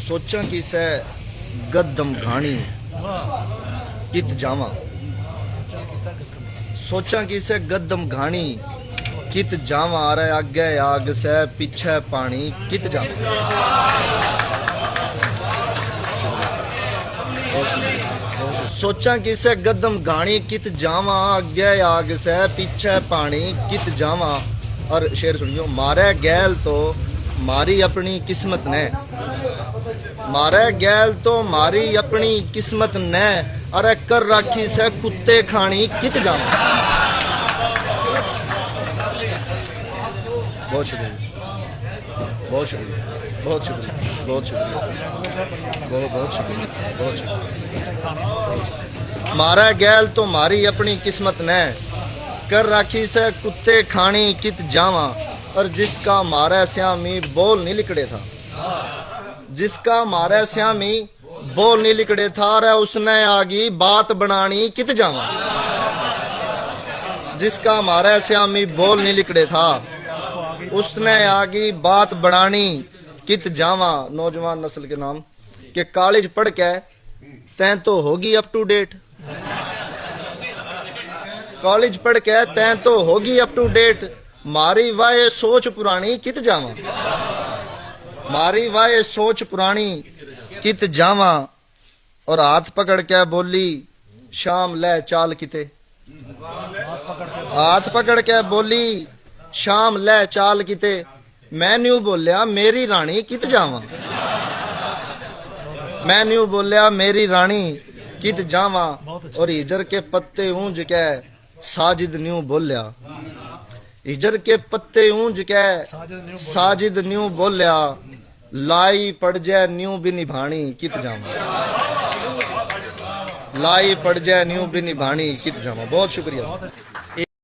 सोचा कि सै गदम घाणी कित जावा। सोचा कि सै गदम घाणी कित जावा। अरे आगे आग सै पीछे पानी कित जावा। सोचा कि सै गदम घाणी कित जावा। आगे आग सै पीछे पानी कित जावा। और शेर सुनियो, मारे गैल तो मारी अपनी किस्मत ने, मारे गैल तो मारी अपनी किस्मत ने। अरे कर राखी से कुत्ते खानी कित जावा। बहुत शुक्रिया, बहुत शुक्रिया, बहुत शुक्रिया, बहुत शुक्रिया, बहुत बहुत शुक्रिया, बहुत शुक्रिया। मारा गैल तो मारी अपनी किस्मत ने, कर राखी से कुत्ते खानी कित जावा। और जिसका मारा श्यामी बोल नहीं लिकड़े था, जिसका मारा श्यामी बोल नहीं लिकड़े था। रे उसने आगी बात बनानी कित जावा। जिसका मारा श्यामी बोल नहीं लिकड़े था, उसने आगी बात बनानी कित जावा। नौजवान नस्ल के नाम के कॉलेज पढ़ के तैं तो होगी अप टू डेट, कॉलेज पढ़ के तैं तो होगी अप टू डेट। मारी वाए सोच पुरानी कित जावा, मारी वाए सोच पुरानी कित जावा। और हाथ पकड़ के बोली शाम ले चाल किते, हाथ पकड़ के बोली शाम ले चाल किते। मैं न्यू बोलिया मेरी रानी कित जावा, मैं न्यू बोलिया मेरी रानी कित जावा। और हिजर के पत्ते ऊंज के साजिद न्यू बोलिया, हिजर के पत्ते ऊंज के साजिद न्यू बोलिया। लाई पड़ जाए न्यू भी निभानी कित जावा, लाई पड़ जाए न्यू भी निभानी कित जावा। बहुत शुक्रिया।